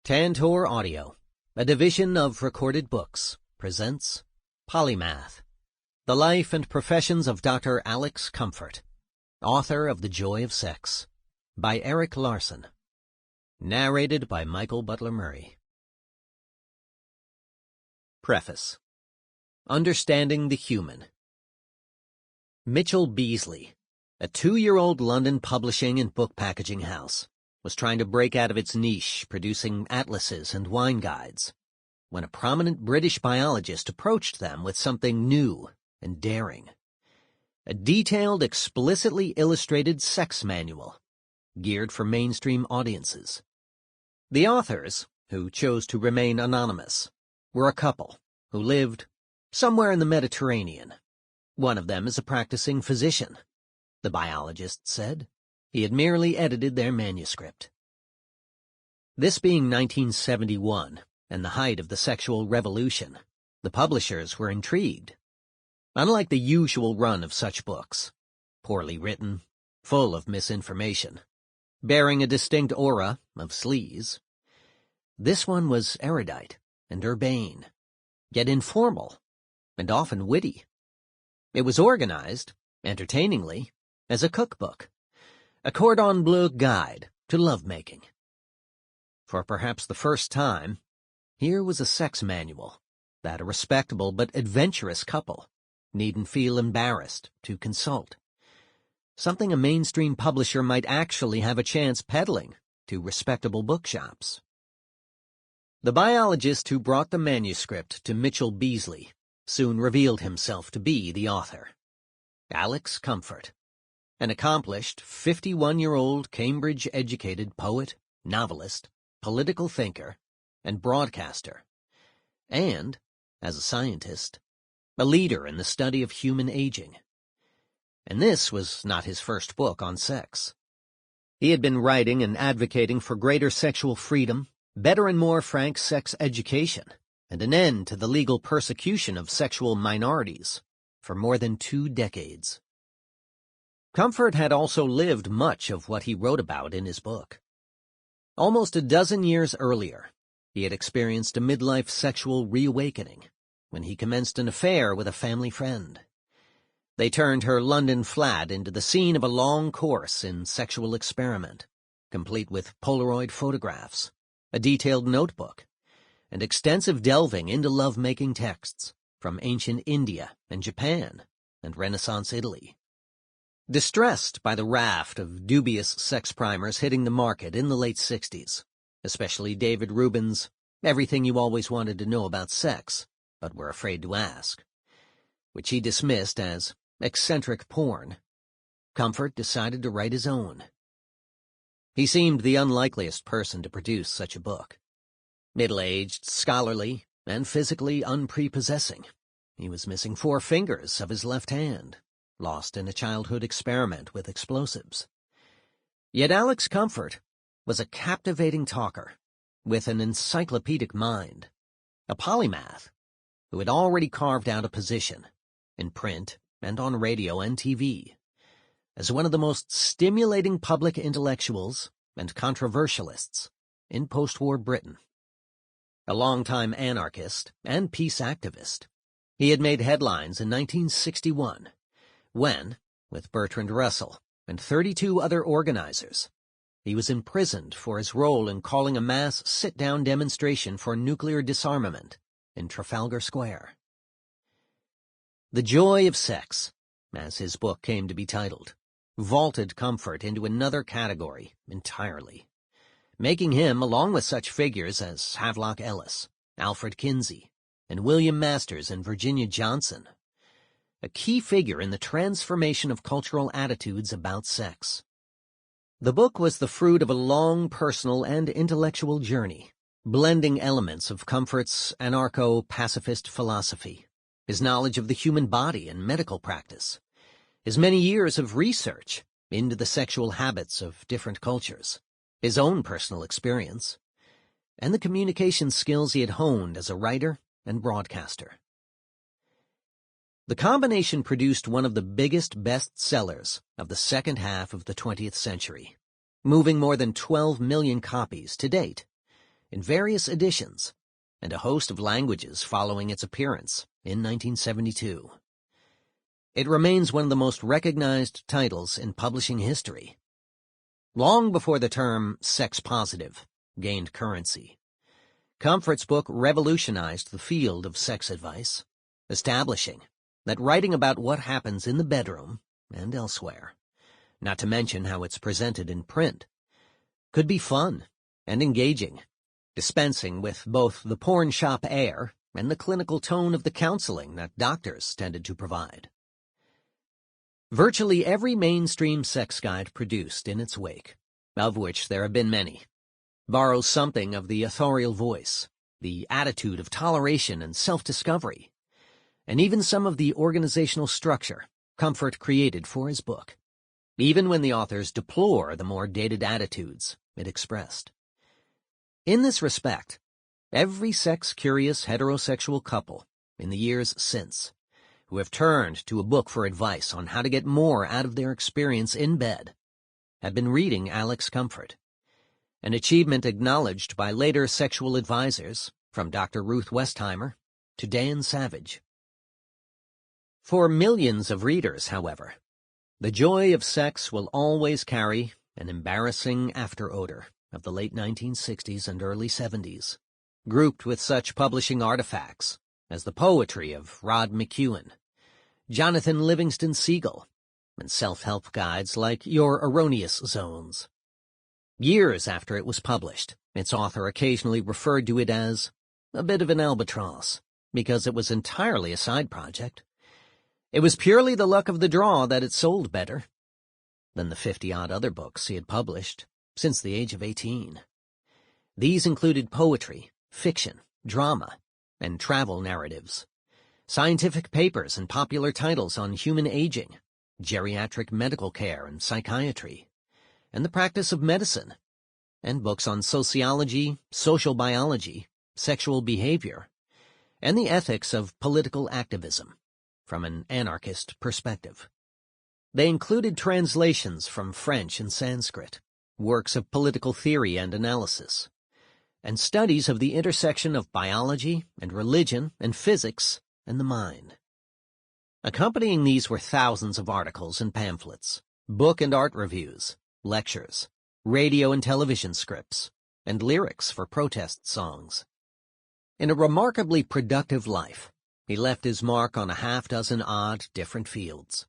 Tantor Audio, a division of Recorded Books, presents Polymath, The Life and Professions of Dr. Alex Comfort, author of The Joy of Sex, by Eric Laursen. Narrated by Michael Butler Murray. Preface. Understanding the Human. Mitchell Beazley, a 2-year-old London publishing and book packaging house, was trying to break out of its niche producing atlases and wine guides, when a prominent British biologist approached them with something new and daring. A detailed, explicitly illustrated sex manual, geared for mainstream audiences. The authors, who chose to remain anonymous, were a couple who lived somewhere in the Mediterranean. One of them is a practicing physician, the biologist said. He had merely edited their manuscript. This being 1971 and the height of the sexual revolution, the publishers were intrigued. Unlike the usual run of such books, poorly written, full of misinformation, bearing a distinct aura of sleaze, this one was erudite and urbane, yet informal and often witty. It was organized, entertainingly, as a cookbook, a cordon bleu guide to lovemaking. For perhaps the first time, here was a sex manual that a respectable but adventurous couple needn't feel embarrassed to consult. Something a mainstream publisher might actually have a chance peddling to respectable bookshops. The biologist who brought the manuscript to Mitchell Beazley soon revealed himself to be the author, Alex Comfort, an accomplished 51-year-old Cambridge-educated poet, novelist, political thinker, and broadcaster, and, as a scientist, a leader in the study of human aging. And this was not his first book on sex. He had been writing and advocating for greater sexual freedom, better and more frank sex education, and an end to the legal persecution of sexual minorities for more than 2 decades. Comfort had also lived much of what he wrote about in his book. Almost a dozen years earlier, he had experienced a midlife sexual reawakening when he commenced an affair with a family friend. They turned her London flat into the scene of a long course in sexual experiment, complete with Polaroid photographs, a detailed notebook, and extensive delving into love-making texts from ancient India and Japan and Renaissance Italy. Distressed by the raft of dubious sex primers hitting the market in the late 60s, especially David Rubin's Everything You Always Wanted to Know About Sex, but Were Afraid to Ask, which he dismissed as eccentric porn, Comfort decided to write his own. He seemed the unlikeliest person to produce such a book. Middle-aged, scholarly, and physically unprepossessing, he was missing 4 fingers of his left hand, lost in a childhood experiment with explosives. Yet Alex Comfort was a captivating talker with an encyclopedic mind, a polymath who had already carved out a position in print and on radio and TV as one of the most stimulating public intellectuals and controversialists in post-war Britain. A longtime anarchist and peace activist, he had made headlines in 1961 when, with Bertrand Russell and 32 other organizers, he was imprisoned for his role in calling a mass sit-down demonstration for nuclear disarmament in Trafalgar Square. The Joy of Sex, as his book came to be titled, vaulted Comfort into another category entirely, making him, along with such figures as Havelock Ellis, Alfred Kinsey, and William Masters and Virginia Johnson, a key figure in the transformation of cultural attitudes about sex. The book was the fruit of a long personal and intellectual journey, blending elements of Comfort's anarcho-pacifist philosophy, his knowledge of the human body and medical practice, his many years of research into the sexual habits of different cultures, his own personal experience, and the communication skills he had honed as a writer and broadcaster. The combination produced one of the biggest bestsellers of the second half of the 20th century, moving more than 12 million copies to date, in various editions, and a host of languages following its appearance in 1972. It remains one of the most recognized titles in publishing history. Long before the term sex-positive gained currency, Comfort's book revolutionized the field of sex advice, establishing that writing about what happens in the bedroom and elsewhere, not to mention how it's presented in print, could be fun and engaging, dispensing with both the porn shop air and the clinical tone of the counseling that doctors tended to provide. Virtually every mainstream sex guide produced in its wake, of which there have been many, borrows something of the authorial voice, the attitude of toleration and self-discovery, and even some of the organizational structure Comfort created for his book, even when the authors deplore the more dated attitudes it expressed. In this respect, every sex-curious heterosexual couple in the years since who have turned to a book for advice on how to get more out of their experience in bed have been reading Alex Comfort, an achievement acknowledged by later sexual advisors from Dr. Ruth Westheimer to Dan Savage. For millions of readers, however, the joy of sex will always carry an embarrassing after-odor of the late 1960s and early 70s, grouped with such publishing artifacts as the poetry of Rod McEwen, Jonathan Livingston Seagull, and self-help guides like Your Erroneous Zones. Years after it was published, its author occasionally referred to it as a bit of an albatross, because it was entirely a side project. It was purely the luck of the draw that it sold better than the 50-odd other books he had published since the age of 18. These included poetry, fiction, drama, and travel narratives, scientific papers and popular titles on human aging, geriatric medical care and psychiatry, and the practice of medicine, and books on sociology, social biology, sexual behavior, and the ethics of political activism from an anarchist perspective. They included translations from French and Sanskrit, works of political theory and analysis, and studies of the intersection of biology and religion and physics and the mind. Accompanying these were thousands of articles and pamphlets, book and art reviews, lectures, radio and television scripts, and lyrics for protest songs. In a remarkably productive life, he left his mark on a half-dozen odd different fields: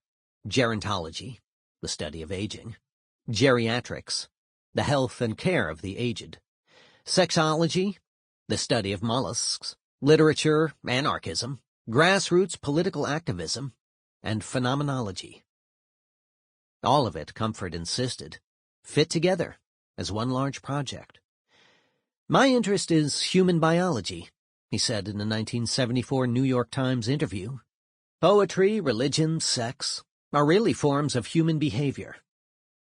gerontology, the study of aging; geriatrics, the health and care of the aged; sexology, the study of mollusks; literature, anarchism; grassroots political activism; and phenomenology. All of it, Comfort insisted, fit together as one large project. "My interest is human biology," he said in a 1974 New York Times interview. "Poetry, religion, sex are really forms of human behavior.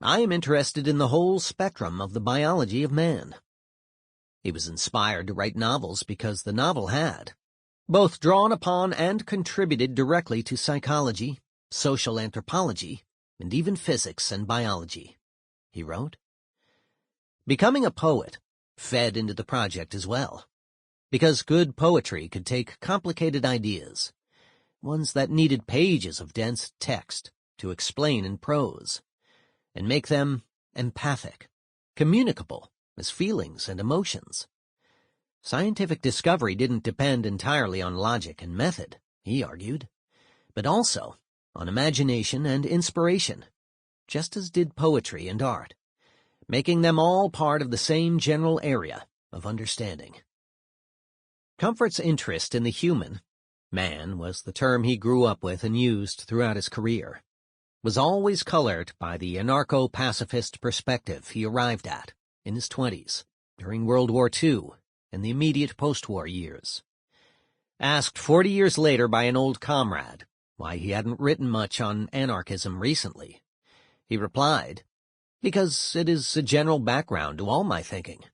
I am interested in the whole spectrum of the biology of man." He was inspired to write novels because the novel had both drawn upon and contributed directly to psychology, social anthropology, and even physics and biology. He wrote, "Becoming a poet fed into the project as well, because good poetry could take complicated ideas, ones that needed pages of dense text to explain in prose, and make them empathic, communicable as feelings and emotions. Scientific discovery didn't depend entirely on logic and method," he argued, "but also on imagination and inspiration, just as did poetry and art, making them all part of the same general area of understanding." Comfort's interest in the human, man was the term he grew up with and used throughout his career, was always colored by the anarcho-pacifist perspective he arrived at in his 20s, during World War II and the immediate post-war years. Asked 40 years later by an old comrade why he hadn't written much on anarchism recently, he replied, "Because it is a general background to all my thinking.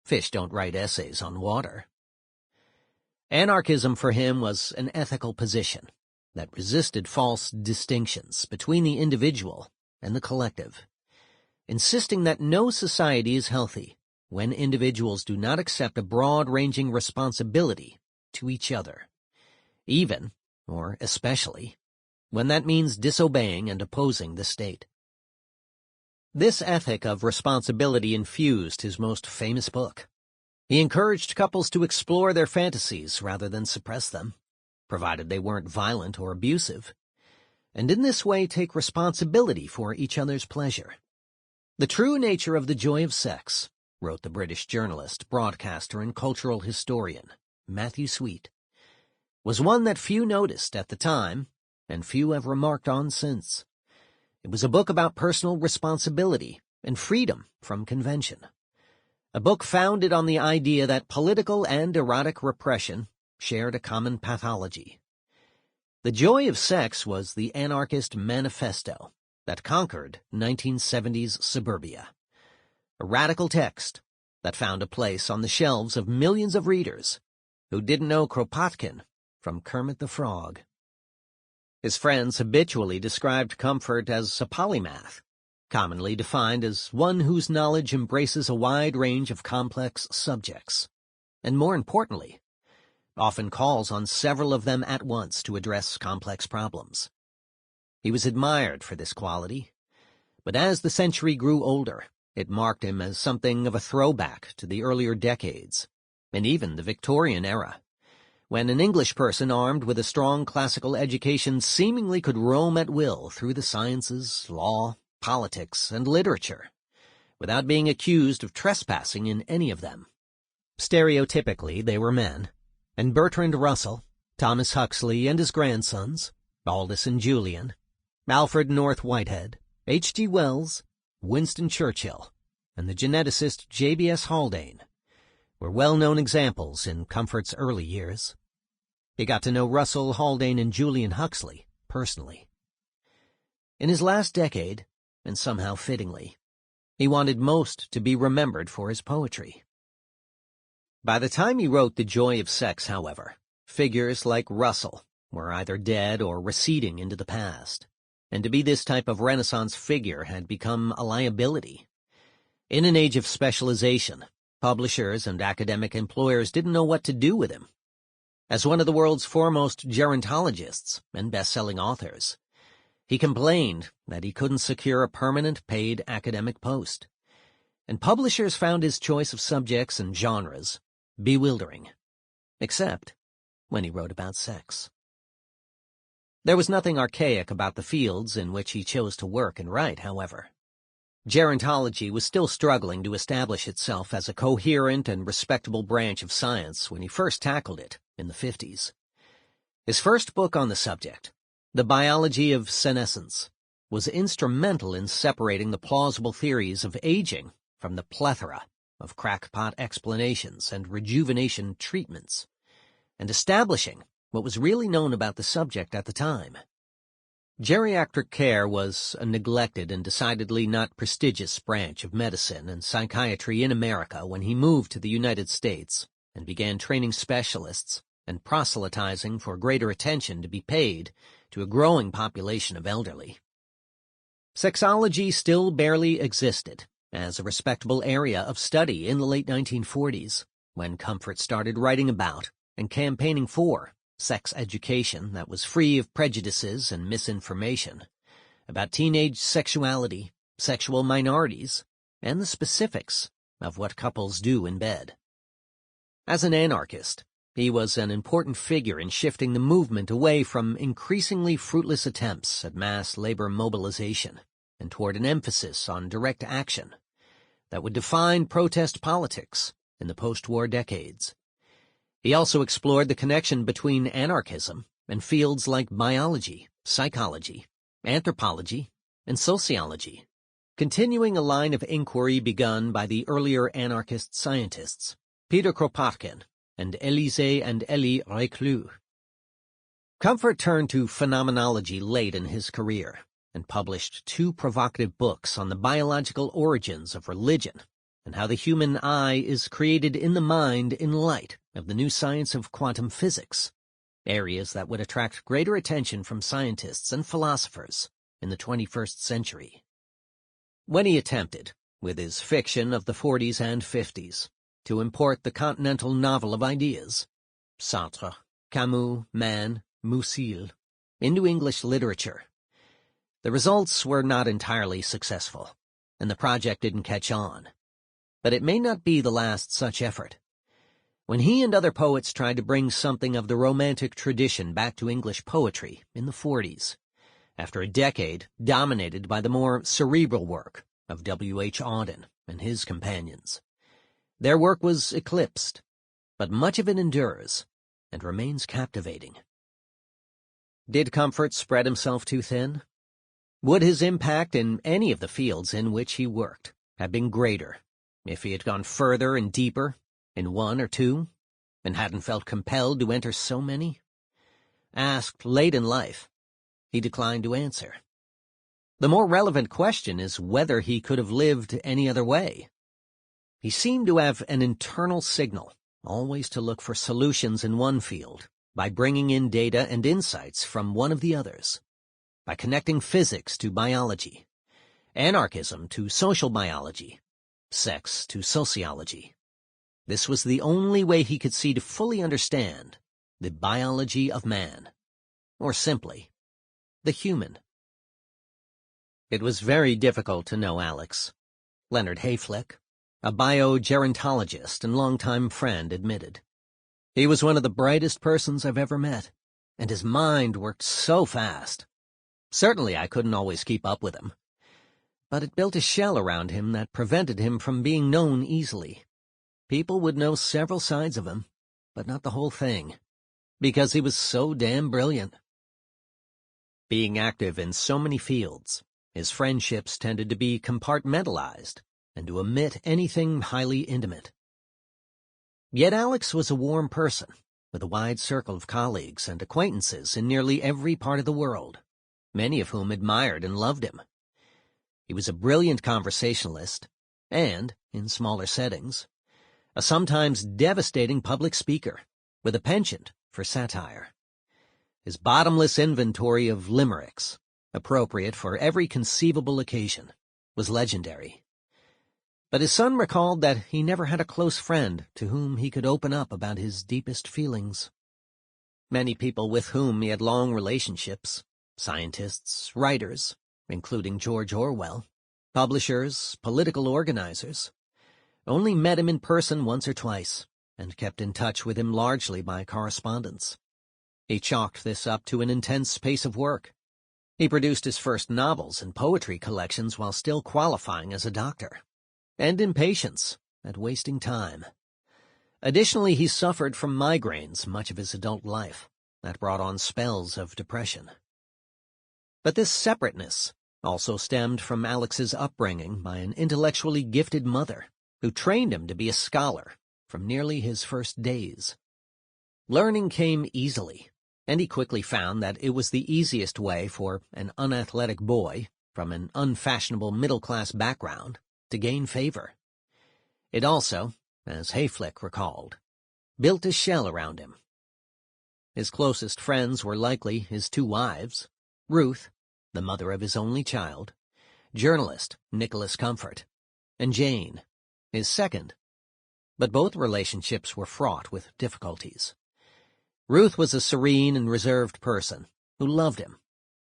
Fish don't write essays on water." Anarchism for him was an ethical position that resisted false distinctions between the individual and the collective, insisting that no society is healthy when individuals do not accept a broad-ranging responsibility to each other, even, or especially, when that means disobeying and opposing the state. This ethic of responsibility infused his most famous book. He encouraged couples to explore their fantasies rather than suppress them, provided they weren't violent or abusive, and in this way take responsibility for each other's pleasure. "The true nature of the joy of sex," wrote the British journalist, broadcaster, and cultural historian Matthew Sweet, "was one that few noticed at the time, and few have remarked on since. It was a book about personal responsibility and freedom from convention. A book founded on the idea that political and erotic repression shared a common pathology. The joy of sex was the anarchist manifesto that conquered 1970s suburbia, a radical text that found a place on the shelves of millions of readers who didn't know Kropotkin from Kermit the Frog." His friends habitually described Comfort as a polymath, commonly defined as one whose knowledge embraces a wide range of complex subjects, and more importantly, often calls on several of them at once to address complex problems. He was admired for this quality, but as the century grew older, it marked him as something of a throwback to the earlier decades, and even the Victorian era, when an English person armed with a strong classical education seemingly could roam at will through the sciences, law, politics, and literature, without being accused of trespassing in any of them. Stereotypically, they were men, and Bertrand Russell, Thomas Huxley and his grandsons, Aldous and Julian, Alfred North Whitehead, H.G. Wells, Winston Churchill, and the geneticist J.B.S. Haldane were well-known examples in Comfort's early years. He got to know Russell, Haldane, and Julian Huxley personally. In his last decade, and somehow fittingly, he wanted most to be remembered for his poetry. By the time he wrote The Joy of Sex, however, figures like Russell were either dead or receding into the past, and to be this type of Renaissance figure had become a liability. In an age of specialization, publishers and academic employers didn't know what to do with him. As one of the world's foremost gerontologists and best-selling authors, he complained that he couldn't secure a permanent paid academic post, and publishers found his choice of subjects and genres bewildering, except when he wrote about sex. There was nothing archaic about the fields in which he chose to work and write, however. Gerontology was still struggling to establish itself as a coherent and respectable branch of science when he first tackled it in the 50s. His first book on the subject, The Biology of Senescence, was instrumental in separating the plausible theories of aging from the plethora of crackpot explanations and rejuvenation treatments, and establishing what was really known about the subject at the time. Geriatric care was a neglected and decidedly not prestigious branch of medicine and psychiatry in America when he moved to the United States and began training specialists and proselytizing for greater attention to be paid to a growing population of elderly. Sexology still barely existed as a respectable area of study in the late 1940s, when Comfort started writing about and campaigning for sex education that was free of prejudices and misinformation about teenage sexuality, sexual minorities, and the specifics of what couples do in bed. As an anarchist, he was an important figure in shifting the movement away from increasingly fruitless attempts at mass labor mobilization and toward an emphasis on direct action that would define protest politics in the post-war decades. He also explored the connection between anarchism and fields like biology, psychology, anthropology, and sociology, continuing a line of inquiry begun by the earlier anarchist scientists, Peter Kropotkin and Élisée and Élie Reclus. Comfort turned to phenomenology late in his career and published 2 provocative books on the biological origins of religion and how the human eye is created in the mind in light of the new science of quantum physics, areas that would attract greater attention from scientists and philosophers in the 21st century. When he attempted, with his fiction of the 40s and 50s, to import the continental novel of ideas, Sartre, Camus, Mann, Musil, into English literature. The results were not entirely successful, and the project didn't catch on. But it may not be the last such effort. When he and other poets tried to bring something of the Romantic tradition back to English poetry in the 40s, after a decade dominated by the more cerebral work of W.H. Auden and his companions, their work was eclipsed, but much of it endures and remains captivating. Did Comfort spread himself too thin? Would his impact in any of the fields in which he worked have been greater if he had gone further and deeper in one or two, and hadn't felt compelled to enter so many? Asked late in life, he declined to answer. The more relevant question is whether he could have lived any other way. He seemed to have an internal signal, always to look for solutions in one field, by bringing in data and insights from one of the others, by connecting physics to biology, anarchism to social biology, sex to sociology. This was the only way he could see to fully understand the biology of man, or simply, the human. It was very difficult to know Alex. Leonard Hayflick, a bio-gerontologist and longtime friend, admitted. He was one of the brightest persons I've ever met, and his mind worked so fast. Certainly I couldn't always keep up with him, but it built a shell around him that prevented him from being known easily. People would know several sides of him, but not the whole thing, because he was so damn brilliant. Being active in so many fields, his friendships tended to be compartmentalized and to omit anything highly intimate. Yet Alex was a warm person, with a wide circle of colleagues and acquaintances in nearly every part of the world, many of whom admired and loved him. He was a brilliant conversationalist, and, in smaller settings, a sometimes devastating public speaker, with a penchant for satire. His bottomless inventory of limericks, appropriate for every conceivable occasion, was legendary. But his son recalled that he never had a close friend to whom he could open up about his deepest feelings. Many people with whom he had long relationships, scientists, writers, including George Orwell, publishers, political organizers, only met him in person once or twice, and kept in touch with him largely by correspondence. He chalked this up to an intense pace of work. He produced his first novels and poetry collections while still qualifying as a doctor, and impatience at wasting time. Additionally, he suffered from migraines much of his adult life that brought on spells of depression. But this separateness also stemmed from Alex's upbringing by an intellectually gifted mother who trained him to be a scholar from nearly his first days. Learning came easily, and he quickly found that it was the easiest way for an unathletic boy from an unfashionable middle-class background to gain favor. It also, as Hayflick recalled, built a shell around him. His closest friends were likely his two wives, Ruth, the mother of his only child, journalist Nicholas Comfort, and Jane, his second. But both relationships were fraught with difficulties. Ruth was a serene and reserved person who loved him,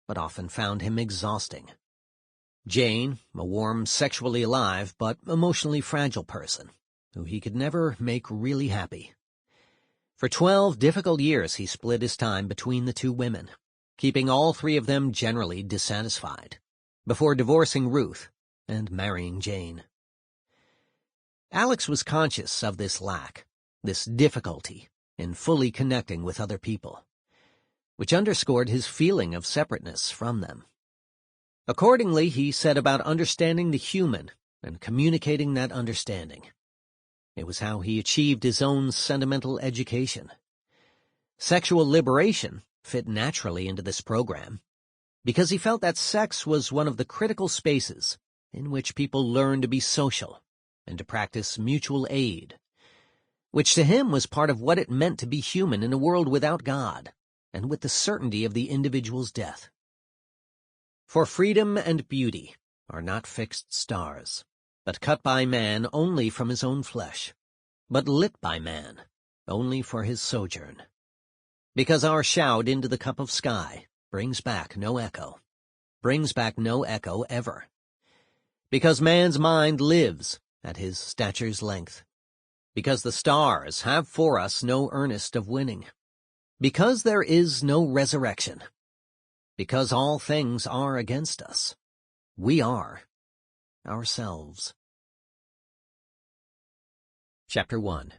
but often found him exhausting. Jane, a warm, sexually alive, but emotionally fragile person who he could never make really happy. For 12 difficult years he split his time between the two women, keeping all three of them generally dissatisfied, before divorcing Ruth and marrying Jane. Alex was conscious of this lack, this difficulty in fully connecting with other people, which underscored his feeling of separateness from them. Accordingly, he set about understanding the human and communicating that understanding. It was how he achieved his own sentimental education. Sexual liberation fit naturally into this program, because he felt that sex was one of the critical spaces in which people learn to be social and to practice mutual aid, which to him was part of what it meant to be human in a world without God and with the certainty of the individual's death. For freedom and beauty are not fixed stars, but cut by man only from his own flesh, but lit by man only for his sojourn. Because our shout into the cup of sky brings back no echo ever. Because man's mind lives at his stature's length. Because the stars have for us no earnest of winning. Because there is no resurrection. Because all things are against us. We are ourselves. Chapter 1.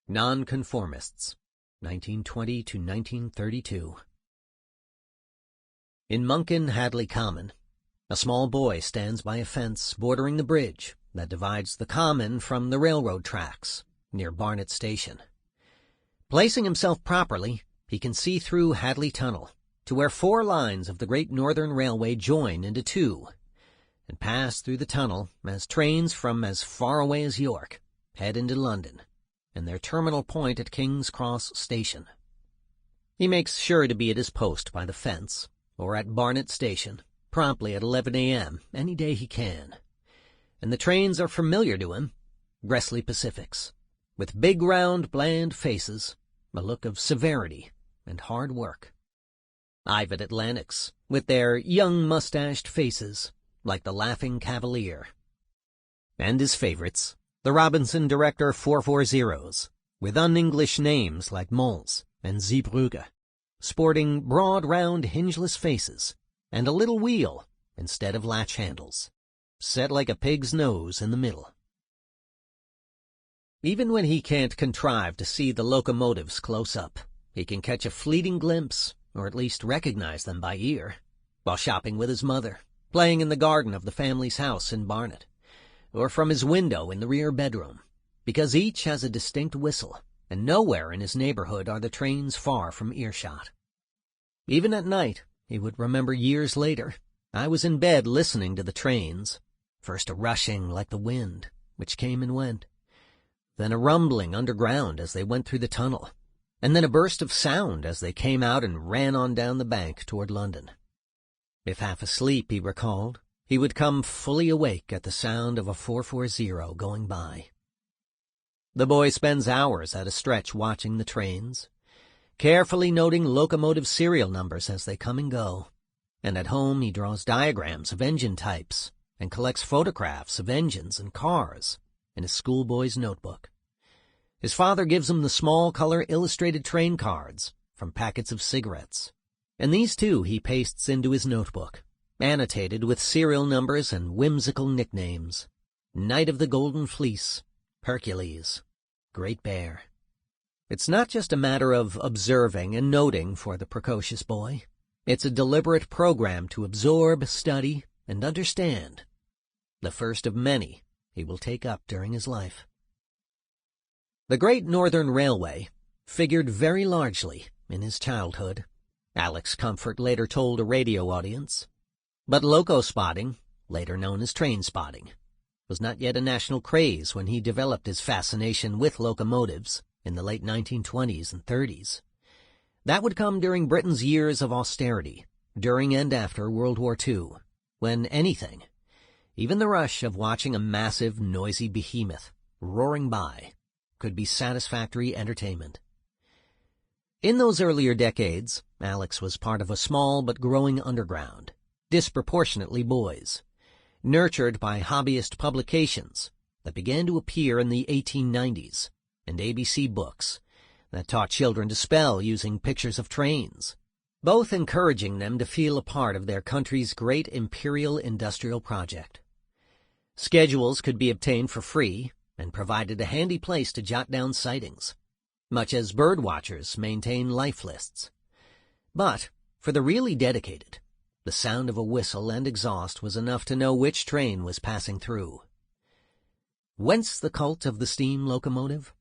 Nonconformists, 1920 to 1932. In Monken Hadley Common, a small boy stands by a fence bordering the bridge that divides the common from the railroad tracks near Barnet Station. Placing himself properly, he can see through Hadley Tunnel to where 4 lines of the Great Northern Railway join into 2 and pass through the tunnel as trains from as far away as York head into London and their terminal point at King's Cross Station. He makes sure to be at his post by the fence or at Barnet Station promptly at 11 a.m. any day he can. And the trains are familiar to him, Gressley Pacifics, with big round bland faces, a look of severity and hard work. Ivat Atlantics, with their young mustached faces like the Laughing Cavalier. And his favorites, the Robinson Director 440s, with un-English names like Mons and Zeebrugge, sporting broad round hingeless faces and a little wheel instead of latch handles, set like a pig's nose in the middle. Even when he can't contrive to see the locomotives close up, he can catch a fleeting glimpse, or at least recognize them by ear, while shopping with his mother, playing in the garden of the family's house in Barnet, or from his window in the rear bedroom, because each has a distinct whistle, and nowhere in his neighborhood are the trains far from earshot. Even at night, he would remember years later, I was in bed listening to the trains, first a rushing like the wind, which came and went, then a rumbling underground as they went through the tunnel, and then a burst of sound as they came out and ran on down the bank toward London. If half asleep, he recalled, he would come fully awake at the sound of a 440 going by. The boy spends hours at a stretch watching the trains, carefully noting locomotive serial numbers as they come and go, and at home he draws diagrams of engine types and collects photographs of engines and cars in his schoolboy's notebook. His father gives him the small color illustrated train cards from packets of cigarettes, and these too he pastes into his notebook, annotated with serial numbers and whimsical nicknames: Knight of the Golden Fleece, Hercules, Great Bear. It's not just a matter of observing and noting for the precocious boy. It's a deliberate program to absorb, study, and understand, the first of many he will take up during his life. The Great Northern Railway figured very largely in his childhood, Alex Comfort later told a radio audience. But loco-spotting, later known as train spotting, was not yet a national craze when he developed his fascination with locomotives in the late 1920s and 30s. That would come during Britain's years of austerity, during and after World War II, when anything, even the rush of watching a massive, noisy behemoth roaring by, could be satisfactory entertainment. In those earlier decades, Alex was part of a small but growing underground, disproportionately boys, nurtured by hobbyist publications that began to appear in the 1890s, and ABC books that taught children to spell using pictures of trains, both encouraging them to feel a part of their country's great imperial industrial project. Schedules could be obtained for free and provided a handy place to jot down sightings, much as bird watchers maintain life lists. But for the really dedicated, the sound of a whistle and exhaust was enough to know which train was passing through. Whence the cult of the steam locomotive?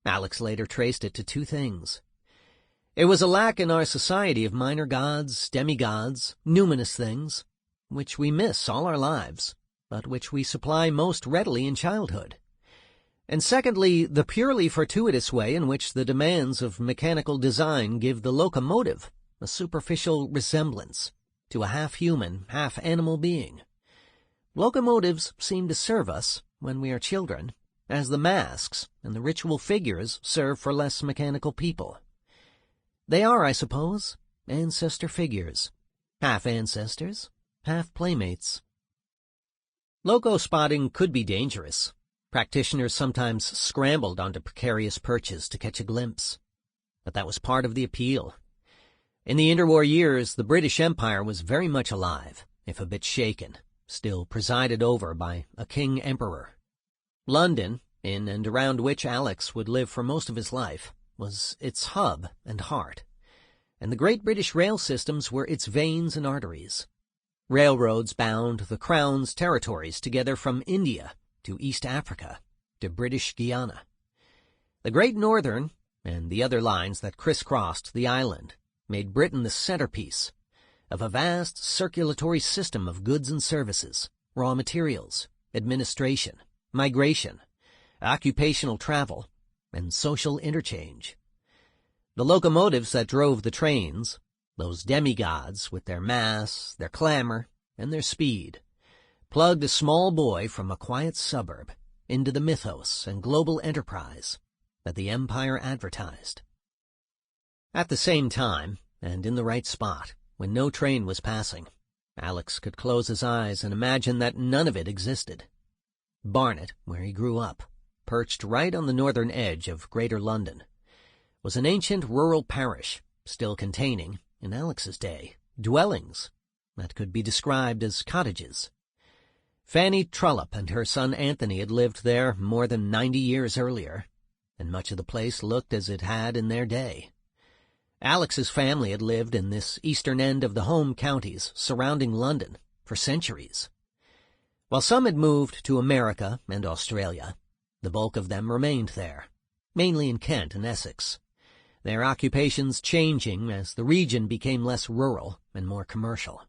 Alex later traced it to 2 things. It was a lack in our society of minor gods, demigods, numinous things, which we miss all our lives, but which we supply most readily in childhood. And secondly, the purely fortuitous way in which the demands of mechanical design give the locomotive a superficial resemblance to a half-human, half-animal being, Locomotives seem to serve us, when we are children, as the masks and the ritual figures serve for less mechanical people. They are, I suppose, ancestor figures, half ancestors, half playmates. Loco spotting could be dangerous. Practitioners sometimes scrambled onto precarious perches to catch a glimpse. But that was part of the appeal. In the interwar years, the British Empire was very much alive, if a bit shaken, still presided over by a king-emperor. London, in and around which Alex would live for most of his life, was its hub and heart, and the great British rail systems were its veins and arteries. Railroads bound the Crown's territories together from India to East Africa to British Guiana. The Great Northern and the other lines that crisscrossed the island made Britain the centerpiece of a vast circulatory system of goods and services, raw materials, administration, migration, occupational travel, and social interchange. The locomotives that drove the trains, those demigods with their mass, their clamor, and their speed, plugged a small boy from a quiet suburb into the mythos and global enterprise that the empire advertised. At the same time, and in the right spot, when no train was passing, Alex could close his eyes and imagine that none of it existed. Barnet, where he grew up, perched right on the northern edge of Greater London, was an ancient rural parish, still containing, in Alex's day, dwellings that could be described as cottages. Fanny Trollope and her son Anthony had lived there more than 90 years earlier, and much of the place looked as it had in their day. Alex's family had lived in this eastern end of the home counties surrounding London for centuries. While some had moved to America and Australia, the bulk of them remained there, mainly in Kent and Essex, their occupations changing as the region became less rural and more commercial.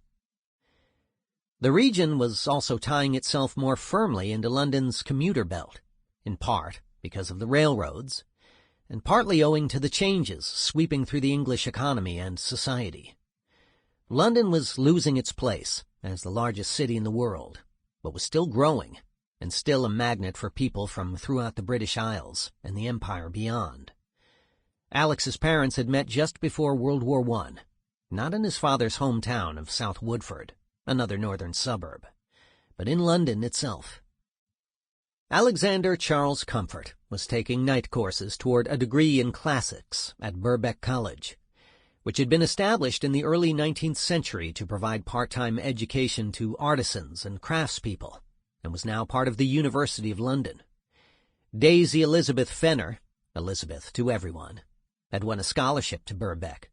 The region was also tying itself more firmly into London's commuter belt, in part because of the railroads, and partly owing to the changes sweeping through the English economy and society. London was losing its place as the largest city in the world, but was still growing, and still a magnet for people from throughout the British Isles and the empire beyond. Alex's parents had met just before World War I, not in his father's hometown of South Woodford, another northern suburb, but in London itself. Alexander Charles Comfort was taking night courses toward a degree in classics at Birkbeck College, which had been established in the early 19th century to provide part-time education to artisans and craftspeople, and was now part of the University of London. Daisy Elizabeth Fenner, Elizabeth to everyone, had won a scholarship to Birkbeck,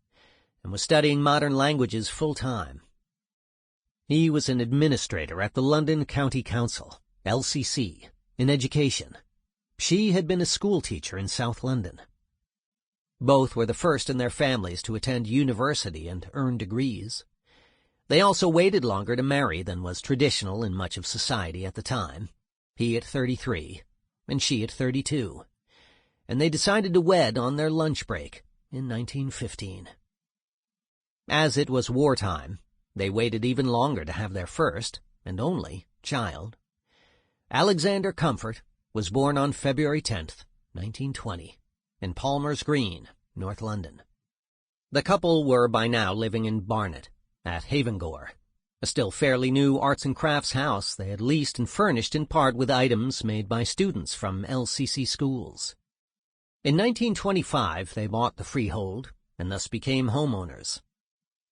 and was studying modern languages full-time. He was an administrator at the London County Council, LCC, in education. She had been a schoolteacher in South London. Both were the first in their families to attend university and earn degrees. They also waited longer to marry than was traditional in much of society at the time, he at 33 and she at 32, and they decided to wed on their lunch break in 1915. As it was wartime, they waited even longer to have their first, and only, child. Alexander Comfort was born on February 10th, 1920, in Palmer's Green, North London. The couple were by now living in Barnet, at Havengore, a still fairly new arts and crafts house they had leased and furnished in part with items made by students from LCC schools. In 1925 they bought the freehold and thus became homeowners.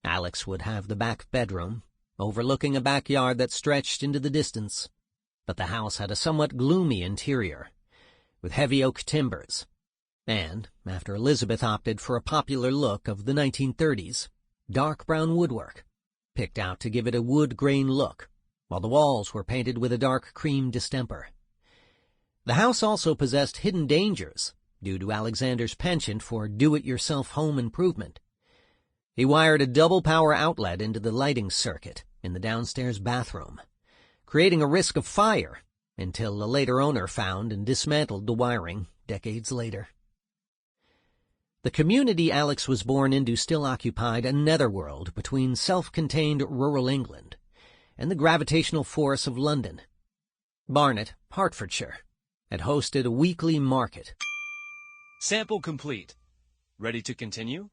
Alex would have the back bedroom, overlooking a backyard that stretched into the distance, but the house had a somewhat gloomy interior, with heavy oak timbers, and, after Elizabeth opted for a popular look of the 1930s, dark brown woodwork, picked out to give it a wood-grain look, while the walls were painted with a dark cream distemper. The house also possessed hidden dangers due to Alexander's penchant for do-it-yourself home improvement. He wired a double-power outlet into the lighting circuit in the downstairs bathroom, creating a risk of fire until a later owner found and dismantled the wiring decades later. The community Alex was born into still occupied a netherworld between self-contained rural England and the gravitational force of London. Barnet, Hertfordshire, had hosted a weekly market. Sample complete. Ready to continue?